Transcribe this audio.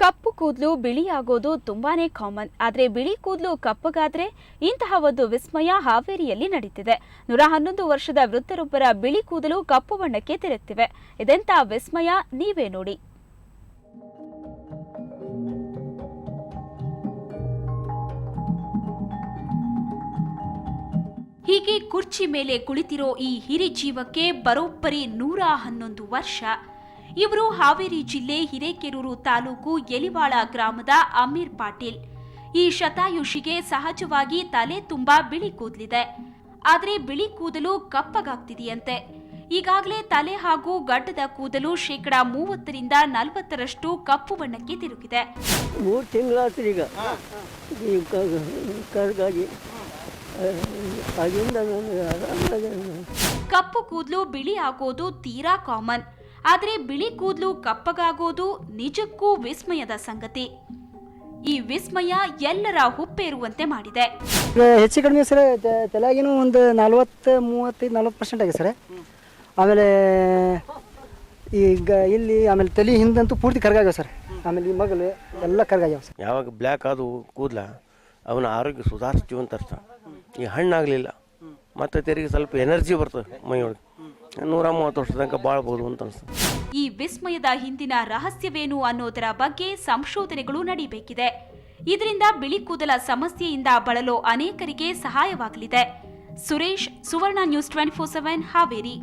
ಕಪ್ಪು ಕೂದಲು ಬಿಳಿಯಾಗೋದು ತುಂಬಾನೇ ಕಾಮನ್. ಆದರೆ ಬಿಳಿ ಕೂದಲು ಕಪ್ಪಗಾದ್ರೆ ಇಂತಹ ಒಂದು ವಿಸ್ಮಯ ಹಾವೇರಿಯಲ್ಲಿ ನಡೀತಿದೆ. 111 ವರ್ಷದ ವೃದ್ಧರೊಬ್ಬರ ಬಿಳಿ ಕೂದಲು ಕಪ್ಪು ಬಣ್ಣಕ್ಕೆ ತಿರುಗ್ತಿವೆ. ಇದೆಂತ ವಿಸ್ಮಯ, ನೀವೇ ನೋಡಿ. ಹೀಗೆ ಕುರ್ಚಿ ಮೇಲೆ ಕುಳಿತಿರೋ ಈ ಹಿರಿಜೀವಕ್ಕೆ ಬರೋಬ್ಬರಿ 111 ವರ್ಷ. ಇವರು ಹಾವೇರಿ ಜಿಲ್ಲೆ ಹಿರೇಕೆರೂರು ತಾಲೂಕು ಎಲಿವಾಳ ಗ್ರಾಮದ ಅಮೀರ್ ಪಾಟೀಲ್. ಈ ಶತಾಯುಷಿಗೆ ಸಹಜವಾಗಿ ತಲೆ ತುಂಬಾ ಬಿಳಿ ಕೂದಲಿದೆ. ಆದರೆ ಬಿಳಿ ಕೂದಲು ಕಪ್ಪಗಾಗ್ತಿದೆಯಂತೆ. ಈಗಾಗಲೇ ತಲೆ ಹಾಗೂ ಗಡ್ಡದ ಕೂದಲು 30% ರಿಂದ 40% ಕಪ್ಪು ಬಣ್ಣಕ್ಕೆ ತಿರುಗಿದೆ. 3 ತಿಂಗಳಾತ್ರಿ ಕಪ್ಪು ಕೂದಲು ಬಿಳಿ ಆಗೋದು ತೀರಾ ಕಾಮನ್. ಆದರೆ ಬಿಳಿ ಕೂದಲು ಕಪ್ಪಗಾಗೋದು ನಿಜಕ್ಕೂ ವಿಸ್ಮಯದ ಸಂಗತಿ. ಈ ವಿಸ್ಮಯ ಎಲ್ಲರ ಹುಪ್ಪೇರುವಂತೆ ಮಾಡಿದೆ. ಹೆಚ್ಚು ಕಡಿಮೆ ಸರ್ ತಲೆಗಿನೂ ಒಂದು 40-35-40% ಆಗಿದೆ ಸರ್. ಆಮೇಲೆ ಈಗ ಇಲ್ಲಿ ಆಮೇಲೆ ತಲೆ ಹಿಂದಂತೂ ಪೂರ್ತಿ ಕರ್ಗಾಗ್ಯಾವ ಸರ್. ಆಮೇಲೆ ಈ ಮಗಲು ಎಲ್ಲ ಕರ್ಗಾಗ್ಯಾವ ಸರ್. ಯಾವಾಗ ಬ್ಲ್ಯಾಕ್ ಆದವು ಕೂದಲ ಅವನ ಆರೋಗ್ಯ ಸುಧಾರಿಸ್ತೀವಿ ಅಂತ ಅರ್ಥ. ಈ ಹಣ್ಣಾಗಲಿಲ್ಲ ಮತ್ತು ತೆರಿಗೆ ಸ್ವಲ್ಪ ಎನರ್ಜಿ ಬರ್ತದೆ ಮೈಯೊಳಗೆ. 130 ವರ್ಷ ತನಕ ಬಾಳ್ಬೋದು ಅಂತ ಅನಿಸ್ತದೆ. ಈ ವಿಸ್ಮಯದ ಹಿಂದಿನ ರಹಸ್ಯವೇನು ಅನ್ನೋದರ ಬಗ್ಗೆ ಸಂಶೋಧನೆಗಳು ನಡೀಬೇಕಿದೆ. ಇದರಿಂದ ಬಿಳಿ ಕೂದಲ ಸಮಸ್ಯೆಯಿಂದ ಬಳಲೋ ಅನೇಕರಿಗೆ ಸಹಾಯವಾಗಲಿದೆ. ಸುರೇಶ್, ಸುವರ್ಣ ನ್ಯೂಸ್ 24/7 ಹಾವೇರಿ.